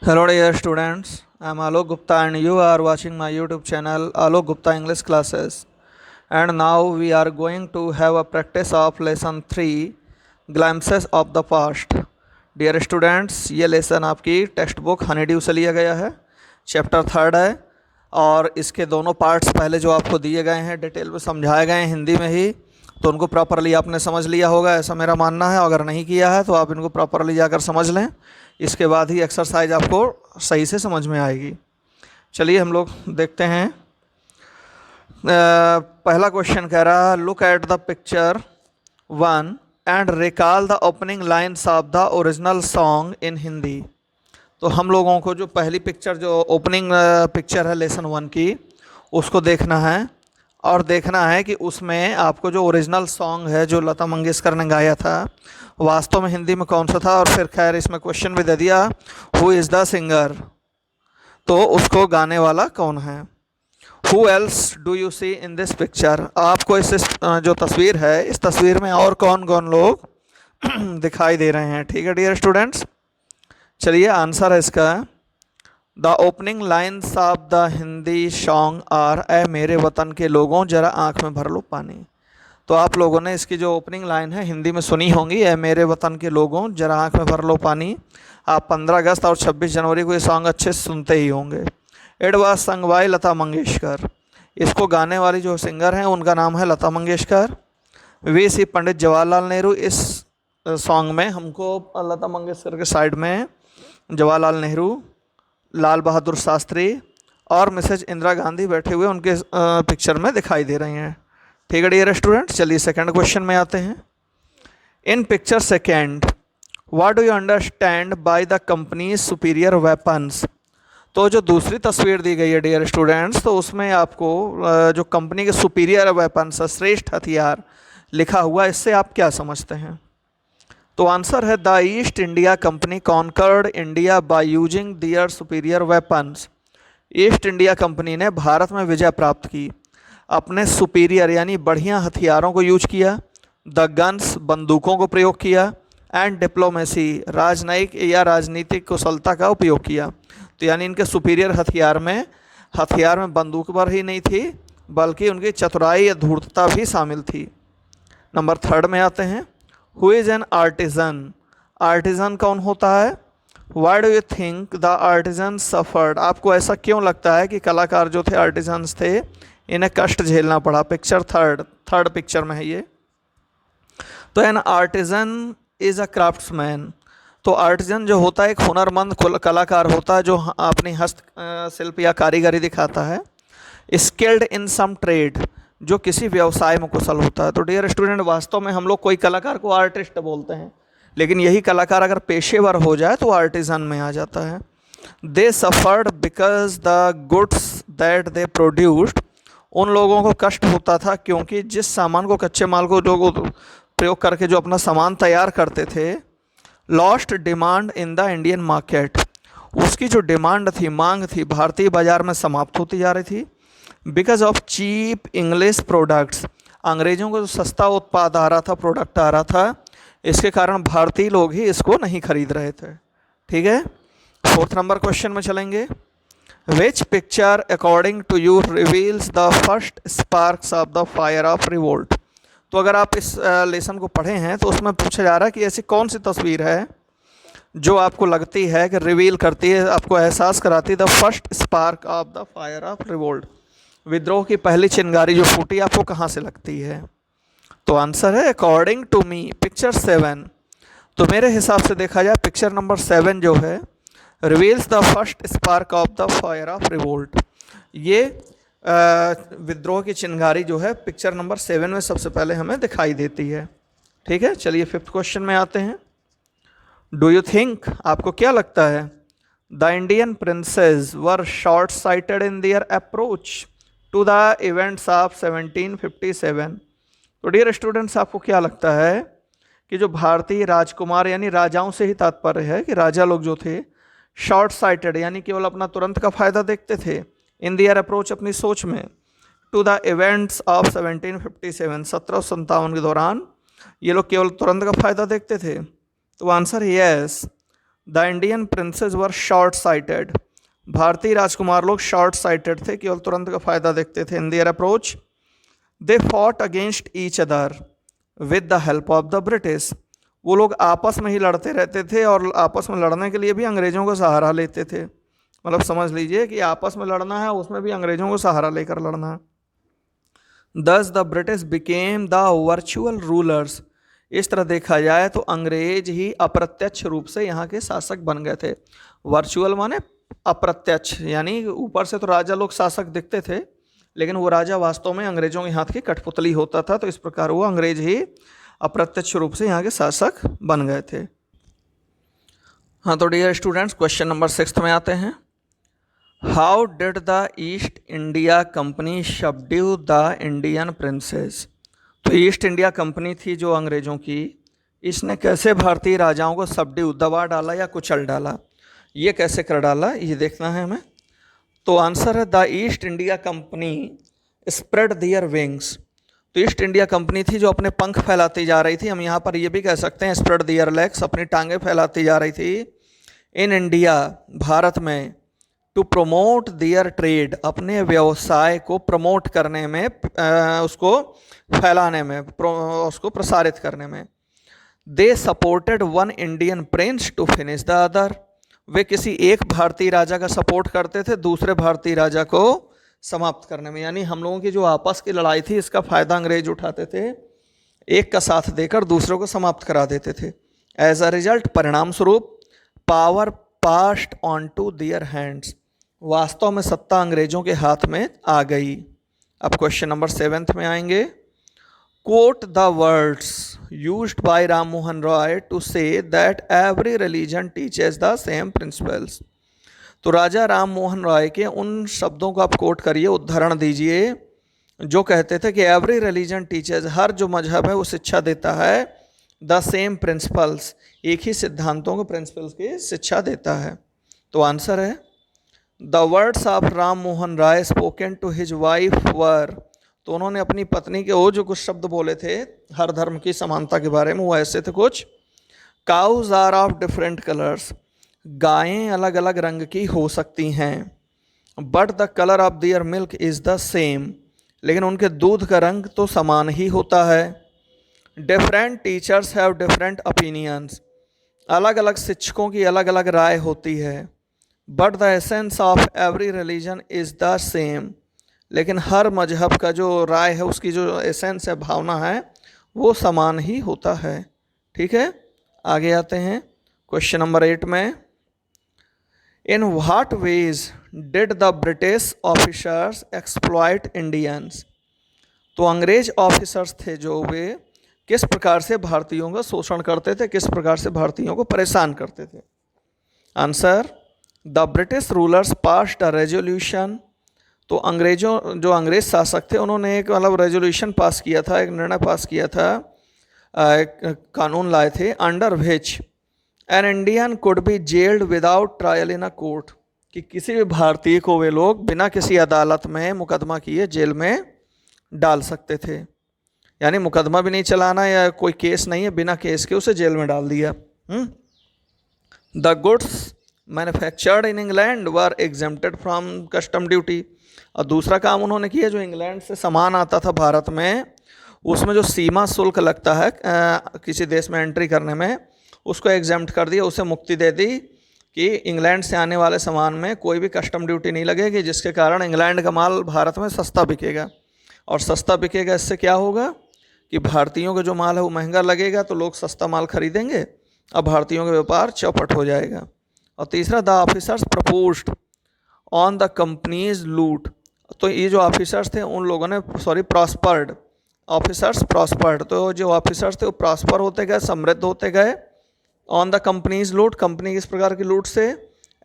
Hello dear students, I am Alok Gupta and you are watching my YouTube channel Alok Gupta English Classes. And now we are going to have a practice of lesson 3 Glimpses of the Past. Dear students, ये lesson आपकी text book honeydew से लिया गया है, chapter 3 है और इसके दोनों पार्ट्स पहले जो आपको दिए गए हैं डिटेल में समझाए गए हैं हिंदी में ही, तो उनको प्रॉपरली आपने समझ लिया होगा ऐसा मेरा मानना है। अगर नहीं किया है तो आप इनको प्रॉपरली जाकर समझ लें, इसके बाद ही एक्सरसाइज आपको सही से समझ में आएगी। चलिए हम लोग देखते हैं। पहला क्वेश्चन कह रहा है look at the picture 1 and recall the opening lines of the original song in Hindi. तो हम लोगों को जो पहली पिक्चर जो ओपनिंग पिक्चर है लेसन 1 की उसको देखना है और देखना है कि उसमें आपको जो ओरिजिनल सॉन्ग है जो लता मंगेशकर ने गाया था वास्तव में हिंदी में कौन सा था। और फिर खैर इसमें क्वेश्चन भी दे दिया हु इज़ द सिंगर, तो उसको गाने वाला कौन है। Who else do you see in this picture, आपको इस जो तस्वीर है इस तस्वीर में और कौन कौन लोग दिखाई दे रहे हैं। ठीक है डियर स्टूडेंट्स, चलिए आंसर है इसका the opening lines of the Hindi song are a मेरे वतन के लोगों जरा आँख में भर लो पानी। तो आप लोगों ने इसकी जो ओपनिंग लाइन है हिंदी में सुनी होंगी, ए मेरे वतन के लोगों जरा आँख में भर लो पानी। आप 15 अगस्त और 26 जनवरी को ये सॉन्ग अच्छे से सुनते ही होंगे। It was sung by Lata Mangeshkar, इसको गाने वाली जो सिंगर हैं उनका नाम है लता मंगेशकर। वी सी पंडित जवाहरलाल नेहरू, इस सॉन्ग में हमको लता मंगेशकर के साइड में जवाहरलाल नेहरू, लाल बहादुर शास्त्री और मिसेज इंदिरा गांधी बैठे हुए उनके पिक्चर में दिखाई दे रहे हैं। ठीक है डियर स्टूडेंट, चलिए सेकंड क्वेश्चन में आते हैं। इन picture second what do you understand by the company superior weapons. तो जो दूसरी तस्वीर दी गई है डियर स्टूडेंट्स, तो उसमें आपको जो कंपनी के सुपीरियर वेपन्स श्रेष्ठ हथियार लिखा हुआ, इससे आप क्या समझते हैं। तो आंसर है the East India Company conquered India by using their superior weapons. East India Company ने भारत में विजय प्राप्त की, अपने सुपीरियर यानी बढ़िया हथियारों को यूज किया, द गन्स बंदूकों को प्रयोग किया, एंड डिप्लोमेसी राजनयिक या राजनीतिक कुशलता का उपयोग किया। तो यानी इनके सुपीरियर हथियार में बंदूक पर ही नहीं थी बल्कि उनकी चतुराई या धूर्तता भी शामिल थी। नंबर 3 में आते हैं। Who is an artisan, artisan कौन होता है। Why do you think the artisan suffered, आपको ऐसा क्यों लगता है कि कलाकार जो थे आर्टिजन्स थे इन्हें कष्ट झेलना पड़ा। पिक्चर थर्ड पिक्चर में है ये। तो an artisan is a craftsman, तो आर्टिजन जो होता है एक हुनरमंद कलाकार होता है जो अपनी हस्त शिल्प या कारीगरी दिखाता है। स्किल्ड इन सम ट्रेड, जो किसी व्यवसाय में कुशल होता है। तो डियर स्टूडेंट, वास्तव में हम लोग कोई कलाकार को आर्टिस्ट बोलते हैं, लेकिन यही कलाकार अगर पेशेवर हो जाए तो आर्टिजन में आ जाता है। They suffered because the goods that they produced, उन लोगों को कष्ट होता था क्योंकि जिस सामान को, कच्चे माल को जो प्रयोग करके जो अपना सामान तैयार करते थे, lost demand in the Indian market, उसकी जो डिमांड थी, मांग थी, भारतीय बाजार में समाप्त होती जा रही थी। Because of cheap English products, अंग्रेज़ों को जो सस्ता उत्पाद आ रहा था, प्रोडक्ट आ रहा था, इसके कारण भारतीय लोग ही इसको नहीं खरीद रहे थे। ठीक है, 4th नंबर क्वेश्चन में चलेंगे। Which picture according to you reveals the first sparks of the fire of revolt. तो अगर आप इस लेसन को पढ़े हैं तो उसमें पूछा जा रहा है कि ऐसी कौन सी तस्वीर है जो आपको लगती है कि रिवील करती है, आपको एहसास कराती है the first spark of the fire of revolt, विद्रोह की पहली चिंगारी जो फूटी आपको कहाँ से लगती है। तो आंसर है अकॉर्डिंग टू मी पिक्चर 7। तो मेरे हिसाब से देखा जाए पिक्चर नंबर 7 जो है reveals the first spark of the fire of revolt, ये विद्रोह की चिंगारी जो है पिक्चर नंबर 7 में सबसे पहले हमें दिखाई देती है। ठीक है, चलिए 5th क्वेश्चन में आते हैं। डू यू थिंक, आपको क्या लगता है, the Indian princes were short sighted in their approach to the events of 1757। तो डियर स्टूडेंट्स, आपको क्या लगता है कि जो भारतीय राजकुमार यानी राजाओं से ही तात्पर्य है कि राजा लोग जो थे शॉर्ट साइटेड यानी केवल अपना तुरंत का फायदा देखते थे, इन दियर अप्रोच अपनी सोच में, टू द इवेंट्स ऑफ 1757 1757 के दौरान ये लोग केवल तुरंत का फायदा देखते थे। तो answer yes, the Indian princes were short cited, भारतीय राजकुमार लोग शॉर्ट साइटेड थे, केवल तुरंत का फायदा देखते थे। इन their approach they fought against each other with the help of the British, वो लोग आपस में ही लड़ते रहते थे और आपस में लड़ने के लिए भी अंग्रेज़ों का सहारा लेते थे। मतलब समझ लीजिए कि आपस में लड़ना है, उसमें भी अंग्रेज़ों को सहारा लेकर लड़ना है। दस the British became the virtual rulers, इस तरह देखा जाए तो अंग्रेज ही अप्रत्यक्ष रूप से यहाँ के शासक बन गए थे। वर्चुअल माने अप्रत्यक्ष, यानी ऊपर से तो राजा लोग शासक दिखते थे, लेकिन वो राजा वास्तव में अंग्रेजों के हाथ की कठपुतली होता था। तो इस प्रकार वो अंग्रेज ही अप्रत्यक्ष रूप से यहाँ के शासक बन गए थे। हाँ, तो डियर स्टूडेंट्स, क्वेश्चन नंबर 6 में आते हैं। How did the East India company subdue the Indian princes, तो ईस्ट इंडिया कंपनी थी जो अंग्रेज़ों की, इसने कैसे भारतीय राजाओं को सबड्यू, दबा डाला या कुचल डाला, ये कैसे कर डाला, ये देखना है हमें। तो आंसर है the East India Company spread their wings, तो ईस्ट इंडिया कंपनी थी जो अपने पंख फैलाती जा रही थी। हम यहाँ पर ये भी कह सकते हैं स्प्रेड दियर लेग्स, अपनी टांगें फैलाती जा रही थी इन इंडिया, भारत में, टू प्रमोट दियर ट्रेड, अपने व्यवसाय को प्रमोट करने में, उसको फैलाने में, उसको प्रसारित करने में। They supported one Indian prince to finish the other, वे किसी एक भारतीय राजा का सपोर्ट करते थे दूसरे भारतीय राजा को समाप्त करने में। यानी हम लोगों की जो आपस की लड़ाई थी, इसका फायदा अंग्रेज उठाते थे, एक का साथ देकर दूसरों को समाप्त करा देते थे। एज अ रिजल्ट, परिणाम स्वरूप, power passed on to their hands, वास्तव में सत्ता अंग्रेजों के हाथ में आ गई। अब क्वेश्चन नंबर 7 में आएंगे। Quote the words used by Ram Mohan Roy to say that every religion teaches the same principles, तो राजा राम मोहन रॉय के उन शब्दों को आप कोट करिए, उदाहरण दीजिए, जो कहते थे कि एवरी रिलीजन टीचर्स, हर जो मजहब है वो शिक्षा देता है, द सेम प्रिंसिपल्स, एक ही सिद्धांतों को, प्रिंसिपल्स की शिक्षा देता है। तो आंसर है the words of Ram Mohan Roy spoken to his wife were, तो उन्होंने अपनी पत्नी के वो जो कुछ शब्द बोले थे हर धर्म की समानता के बारे में, वो ऐसे थे कुछ। Cows are of different colours, गायें अलग अलग रंग की हो सकती हैं, but the colour of their milk is the same, लेकिन उनके दूध का रंग तो समान ही होता है। Different teachers have different opinions, अलग अलग शिक्षकों की अलग अलग राय होती है। But the essence of every religion is the same, लेकिन हर मजहब का जो राय है, उसकी जो एसेंस है, भावना है, वो समान ही होता है। ठीक है, आगे आते हैं क्वेश्चन नंबर 8 में। In what ways did the British officers exploit Indians, तो अंग्रेज ऑफिसर्स थे जो, वे किस प्रकार से भारतीयों का शोषण करते थे, किस प्रकार से भारतीयों को परेशान करते थे। Answer the British rulers passed a resolution, तो अंग्रेजों, जो अंग्रेज शासक थे, उन्होंने एक मतलब रेजोल्यूशन पास किया था, एक निर्णय पास किया था, एक कानून लाए थे, under which an Indian could be gelled without trial in a court, कि किसी भी भारतीय को वे लोग बिना किसी अदालत में मुकदमा किए जेल में डाल सकते थे। यानी मुकदमा भी नहीं चलाना या कोई केस नहीं है, बिना केस के उसे जेल में डाल दिया। The goods manufactured in England were exempted from custom duty, और दूसरा काम उन्होंने किया, जो इंग्लैंड से सामान आता था भारत में, उसमें जो सीमा शुल्क लगता है किसी देश में एंट्री करने में, उसको एग्जेम्प्ट कर दिया, उसे मुक्ति दे दी कि इंग्लैंड से आने वाले सामान में कोई भी कस्टम ड्यूटी नहीं लगेगी, जिसके कारण इंग्लैंड का माल भारत में सस्ता बिकेगा। और सस्ता बिकेगा, इससे क्या होगा कि भारतीयों का जो माल है वो महंगा लगेगा, तो लोग सस्ता माल खरीदेंगे और भारतीयों का व्यापार चौपट हो जाएगा। और तीसरा, the officers proposed on the companies लूट, तो ये जो ऑफिसर्स थे उन लोगों ने, प्रॉस्पर्ड, ऑफिसर्स प्रॉस्पर्ड, तो जो ऑफिसर्स थे वो प्रॉस्पर होते गए, समृद्ध होते गए, ऑन द कंपनीज लूट, कंपनी किस प्रकार की लूट से,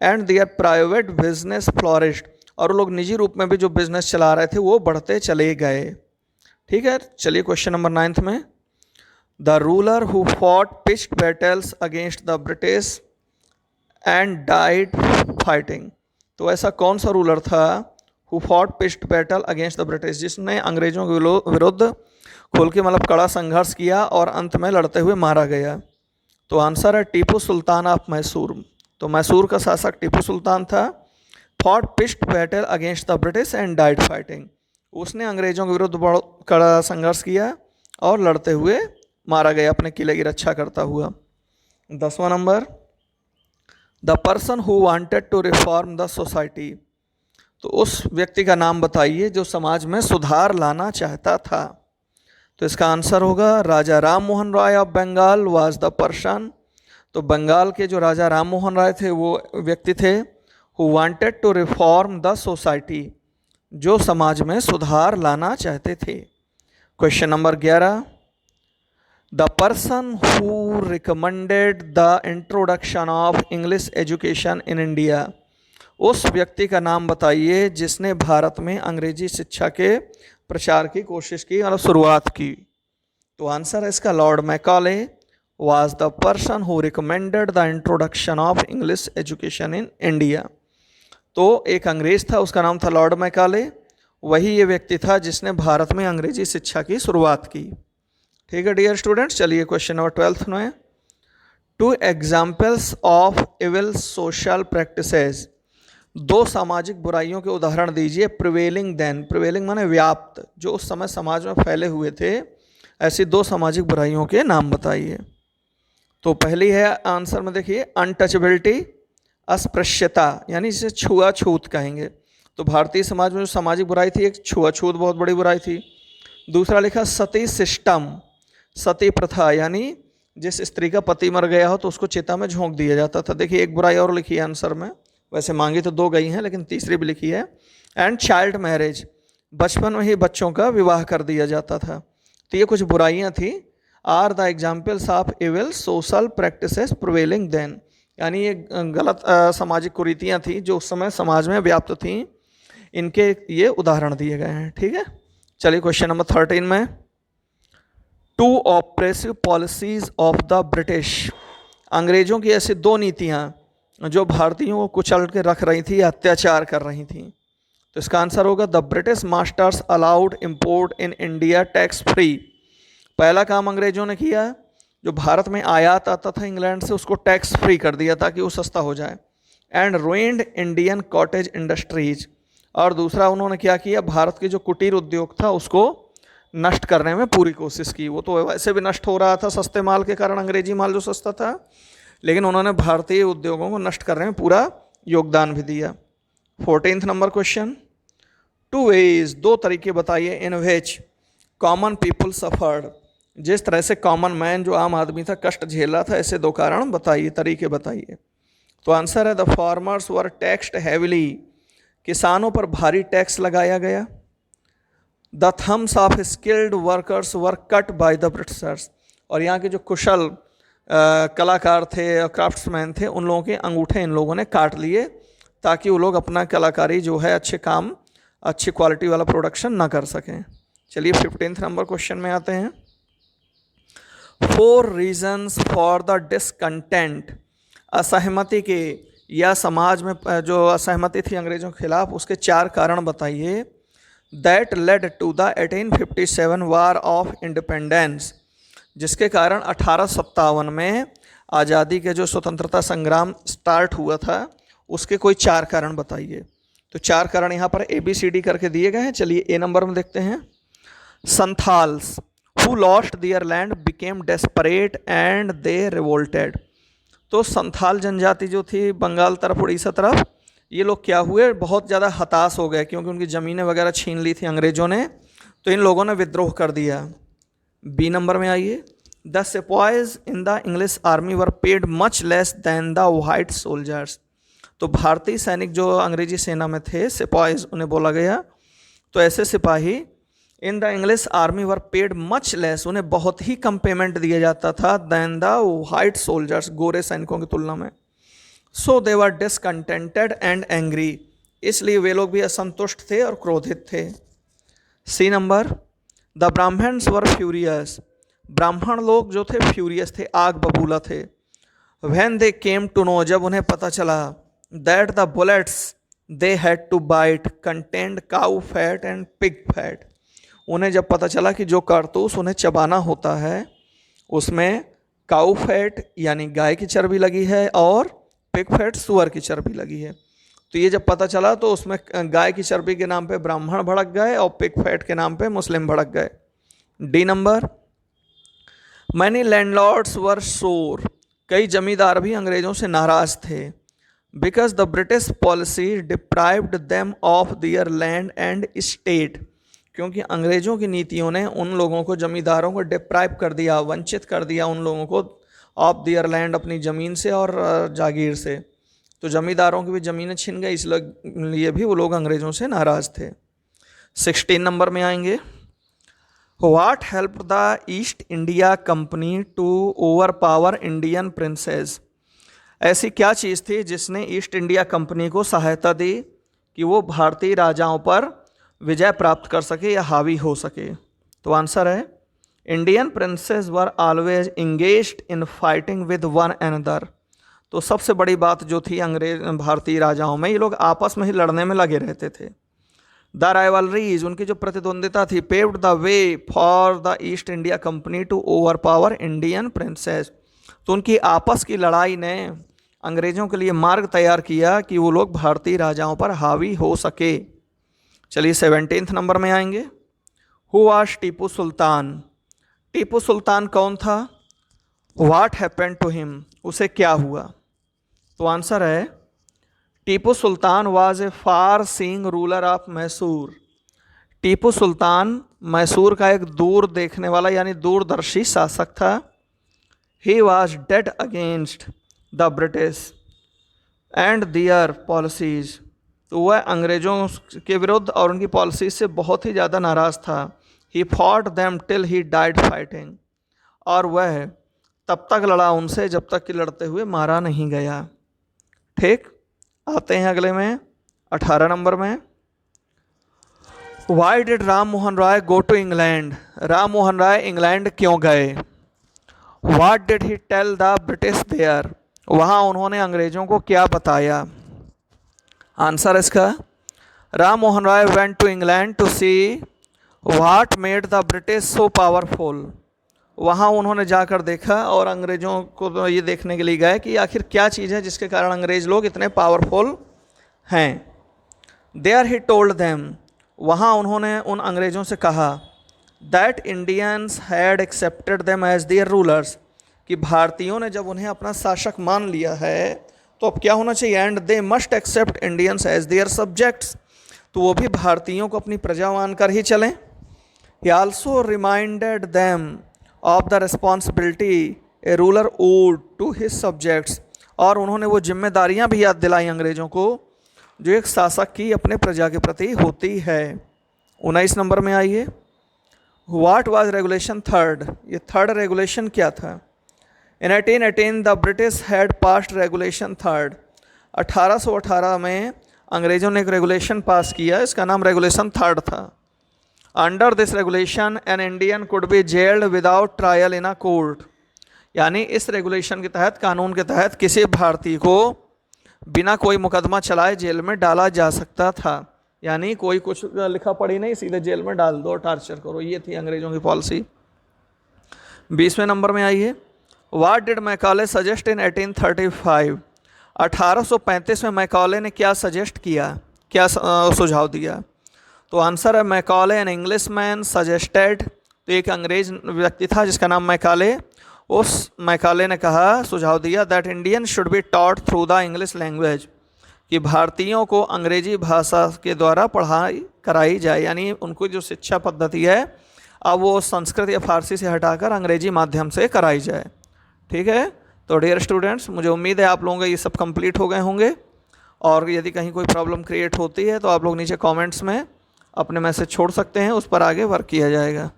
एंड दियर प्राइवेट बिजनेस फ्लॉरिश्ड, और वो लोग निजी रूप में भी जो बिजनेस चला रहे थे वो बढ़ते चले गए। ठीक है, चलिए क्वेश्चन नंबर 9 में। The ruler who fought pitched battles against the British and died fighting, तो ऐसा कौन सा रूलर था who fought pitched battle against the British, जिसने अंग्रेजों के विरुद्ध खुल के मतलब कड़ा संघर्ष किया और अंत में लड़ते हुए मारा गया। तो आंसर है टीपू सुल्तान ऑफ मैसूर। तो मैसूर का शासक टीपू सुल्तान था। फॉट पिस्ट battle against the British and died fighting, उसने अंग्रेजों के विरुद्ध बहुत कड़ा संघर्ष किया और लड़ते हुए मारा गया, अपने किले की रक्षा करता हुआ। 10वां number, the person who wanted to reform the society, तो उस व्यक्ति का नाम बताइए जो समाज में सुधार लाना चाहता था। तो इसका आंसर होगा Raja Ram Mohan Roy of Bengal was the person. तो बंगाल के जो राजा राम मोहन राय थे वो व्यक्ति थे who wanted to reform the society, जो समाज में सुधार लाना चाहते थे। Question number 11, the person who recommended the introduction of English education in India, उस व्यक्ति का नाम बताइए जिसने भारत में अंग्रेजी शिक्षा के प्रचार की कोशिश की और शुरुआत की। तो आंसर है इसका Lord Macaulay was the person who recommended the introduction of English education in India. तो एक अंग्रेज था, उसका नाम था लॉर्ड मैकॉले, वही ये व्यक्ति था जिसने भारत में अंग्रेजी शिक्षा की शुरुआत की। ठीक है डियर स्टूडेंट्स, चलिए क्वेश्चन नंबर 12 में, 2 examples of evil social practices, 2 सामाजिक बुराइयों के उदाहरण दीजिए। प्रिवेलिंग देन, प्रिवेलिंग माने व्याप्त, जो उस समय समाज में फैले हुए थे, ऐसी 2 सामाजिक बुराइयों के नाम बताइए। तो पहली है आंसर में देखिए अनटचेबिलिटी, अस्पृश्यता, यानी जिसे छुआछूत कहेंगे। तो भारतीय समाज में जो सामाजिक बुराई थी, एक छुआछूत बहुत बड़ी बुराई थी। दूसरा लिखा सती सिस्टम, सती प्रथा, यानी जिस स्त्री का पति मर गया हो तो उसको चिता में झोंक दिया जाता था। देखिए एक बुराई और लिखी है आंसर में, वैसे मांगी तो 2 गई हैं लेकिन तीसरी भी लिखी है। एंड चाइल्ड मैरिज, बचपन में ही बच्चों का विवाह कर दिया जाता था। तो ये कुछ बुराइयां थी। Are the examples of evil social practices prevailing then, यानी ये गलत सामाजिक कुरीतियाँ थी जो उस समय समाज में व्याप्त थीं, इनके ये उदाहरण दिए गए हैं। ठीक है, चलिए क्वेश्चन नंबर 13 में, 2 oppressive policies of the British, अंग्रेजों की ऐसी 2 नीतियाँ जो भारतीयों को कुचल के रख रही थी, अत्याचार कर रही थी। तो इसका आंसर होगा the British masters allowed import in India tax free. पहला काम अंग्रेजों ने किया, जो भारत में आयात आता था इंग्लैंड से उसको टैक्स फ्री कर दिया ताकि वो सस्ता हो जाए। And ruined Indian cottage industries, और दूसरा उन्होंने क्या किया, भारत के जो कुटीर उद्योग था उसको नष्ट करने में पूरी कोशिश की। वो तो वैसे भी नष्ट हो रहा था सस्ते माल के कारण, अंग्रेजी माल जो सस्ता था, लेकिन उन्होंने भारतीय उद्योगों को नष्ट करने में पूरा योगदान भी दिया। 14th नंबर क्वेश्चन, 2 ways, 2 तरीके बताइए इन विच कॉमन पीपल सफर्ड, जिस तरह से कॉमन मैन जो आम आदमी था कष्ट झेल रहा था, ऐसे 2 कारण बताइए, तरीके बताइए। तो आंसर है the farmers were taxed heavily, किसानों पर भारी टैक्स लगाया गया। The thumbs of skilled workers were cut by the Britishers, और यहाँ के जो कुशल कलाकार थे और क्राफ्ट्समैन थे, उन लोगों के अंगूठे इन लोगों ने काट लिए ताकि वो लोग अपना कलाकारी जो है अच्छे काम, अच्छी क्वालिटी वाला प्रोडक्शन ना कर सकें। चलिए 15th नंबर क्वेश्चन में आते हैं, 4 रीजन्स फॉर द डिसकंटेंट, असहमति के या समाज में जो असहमति थी अंग्रेजों के खिलाफ, उसके 4 कारण बताइए। That led to the 1857 war of independence, जिसके कारण 1857 में आज़ादी के जो स्वतंत्रता संग्राम स्टार्ट हुआ था उसके कोई 4 कारण बताइए। तो 4 कारण यहाँ पर ABCD करके दिए गए हैं। चलिए A नंबर में देखते हैं, Santhals who lost their land became desperate and they revolted. तो संथाल जनजाति जो थी बंगाल तरफ, उड़ीसा तरफ, ये लोग क्या हुए, बहुत ज़्यादा हताश हो गए क्योंकि उनकी ज़मीनें वगैरह छीन ली थी अंग्रेज़ों ने, तो इन लोगों ने विद्रोह कर दिया। B नंबर में आइए, the sepoys in the English army were paid much less than the white soldiers. तो भारतीय सैनिक जो अंग्रेजी सेना में थे, सिपाहीज उन्हें बोला गया, तो ऐसे सिपाही इन the English army were paid much less, उन्हें बहुत ही कम पेमेंट दिया जाता था, दैन द वाइट सोल्जर्स, गोरे सैनिकों की तुलना में। सो दे वर डिसकंटेंटेड एंड एंग्री, इसलिए वे लोग भी असंतुष्ट थे और क्रोधित थे। C number, the Brahmins were furious, ब्राह्मण लोग जो थे फ्यूरियस थे, आग बबूला थे। When they came to know, जब उन्हें पता चला, that the bullets they had to bite contained cow fat and pig fat, उन्हें जब पता चला कि जो कारतूस उन्हें चबाना होता है उसमें काउ फैट यानी गाय की चर्बी लगी है और पिग फैट सुअर की चर्बी लगी है। तो ये जब पता चला तो उसमें गाय की चर्बी के नाम पे ब्राह्मण भड़क गए और पिग फैट के नाम पे मुस्लिम भड़क गए। D number, many landlords were sore, कई जमींदार भी अंग्रेजों से नाराज थे। Because the British policy deprived them of their land and state, क्योंकि अंग्रेजों की नीतियों ने उन लोगों को, जमींदारों को डिप्राइव कर दिया, वंचित कर दिया उन लोगों को ऑफ दियर लैंड, अपनी ज़मीन से और जागीर से। तो जमींदारों की भी ज़मीनें छिन गई, इसलिए भी वो लोग अंग्रेज़ों से नाराज़ थे। 16 नंबर में आएंगे, what help the East India Company to overpower Indian princes, ऐसी क्या चीज़ थी जिसने ईस्ट इंडिया कंपनी को सहायता दी कि वो भारतीय राजाओं पर विजय प्राप्त कर सके या हावी हो सके। तो आंसर है, Indian princes were always engaged in fighting with one another. तो सबसे बड़ी बात जो थी अंग्रेज भारतीय राजाओं में, ये लोग आपस में ही लड़ने में लगे रहते थे। द राइवलरीज, उनकी जो प्रतिद्वंदिता थी, paved the way for the East India Company to overpower Indian princes. तो उनकी आपस की लड़ाई ने अंग्रेजों के लिए मार्ग तैयार किया कि वो लोग भारतीय राजाओं पर हावी हो सके। चलिए 17 नंबर में आएंगे, हु वाज टीपू सुल्तान, टीपू सुल्तान कौन था? व्हाट हैपेंड टू हिम, उसे क्या हुआ? तो आंसर है, Tipu Sultan was a far seeing ruler of Mysore. Tipu Sultan Mysore का एक दूर देखने वाला यानी दूरदर्शी शासक था। He was dead against the British and their policies, तो वह अंग्रेज़ों के विरुद्ध और उनकी पॉलिसी से बहुत ही ज़्यादा नाराज़ था। He fought them till he died fighting, और वह तब तक लड़ा उनसे जब तक कि लड़ते हुए मारा नहीं गया। ठीक, आते हैं अगले में 18 नंबर में, why did Ram Mohan Roy go to England, Ram Mohan Roy England क्यों गए? What did he tell the British there, वहाँ उन्होंने अंग्रेज़ों को क्या बताया? आंसर इसका, Ram Mohan Roy went to England to see what made the British so powerful. वहाँ उन्होंने जाकर देखा और अंग्रेज़ों को तो ये देखने के लिए गए कि आखिर क्या चीज़ है जिसके कारण अंग्रेज़ लोग इतने पावरफुल हैं। देयर ही टोल्ड देम, वहाँ उन्होंने उन अंग्रेज़ों से कहा, that Indians had accepted them as their rulers, कि भारतीयों ने जब उन्हें अपना शासक मान लिया है तो अब क्या होना चाहिए? And they must accept Indians as their subjects, तो वो भी भारतीयों को अपनी प्रजा मानकर ही चलें। He also reminded them of the responsibility a ruler owed to his subjects, और उन्होंने वो जिम्मेदारियां भी याद दिलाई अंग्रेज़ों को जो एक शासक की अपने प्रजा के प्रति होती है। 19 नंबर में आइए, व्हाट वाज रेगुलेशन थर्ड, ये थर्ड रेगुलेशन क्या था? इन 1818 the British had passed regulation third, 1818 में अंग्रेज़ों ने एक रेगुलेशन पास किया, इसका नाम रेगुलेशन थर्ड था। Under this regulation an Indian could be gelled without trial in a court, यानी इस रेगुलेशन के तहत, कानून के तहत किसी भारतीय को बिना कोई मुकदमा चलाए जेल में डाला जा सकता था। यानी कोई कुछ लिखा पढ़ी नहीं, सीधे जेल में डाल दो, टॉर्चर करो, ये थी अंग्रेज़ों की पॉलिसी। 20वें नंबर में आइए, व्हाट डिड मैकॉले सजेस्ट इन 1835, 1835 में मैकॉले ने क्या सजेस्ट किया, क्या सुझाव दिया? तो आंसर है, Macaulay an English man suggested, तो एक अंग्रेज व्यक्ति था जिसका नाम मैकॉले, उस मैकॉले ने कहा, सुझाव दिया, that Indian should be taught through the English language, कि भारतीयों को अंग्रेजी भाषा के द्वारा पढ़ाई कराई जाए, यानी उनको जो शिक्षा पद्धति है अब वो संस्कृत या फारसी से हटाकर अंग्रेजी माध्यम से कराई जाए। ठीक है, तो डियर स्टूडेंट्स, मुझे उम्मीद है आप लोगों के ये सब कंप्लीट हो गए होंगे, और यदि कहीं कोई प्रॉब्लम क्रिएट होती है तो आप लोग नीचे कमेंट्स में अपने मैसेज छोड़ सकते हैं, उस पर आगे वर्क किया जाएगा।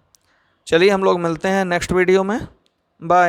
चलिए हम लोग मिलते हैं नेक्स्ट वीडियो में, बाय।